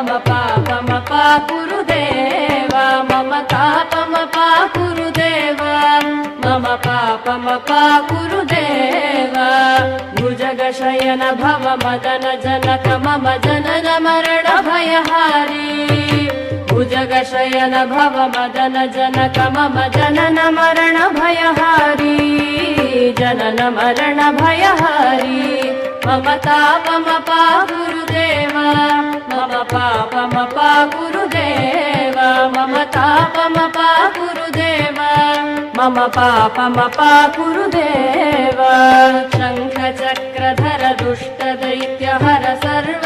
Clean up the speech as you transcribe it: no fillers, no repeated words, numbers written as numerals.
मम पापमपा गुरुदेव मम तापमपा गुरुदेव मम पापमपा गुरुदेव भुजगशयन भव मदन जनक मम जनन मरण भयहारी भुजगशयन भव मदन जनक मम जनन मरण भयहारी जनन मरण भयहारी मम तापमपा गुरुदेव मम पापमपा गुरुदेव मम तापमपा गुरुदेव मम पापमपा गुरुदेव शङ्खचक्रधर दुष्टदैत्यहर सर्व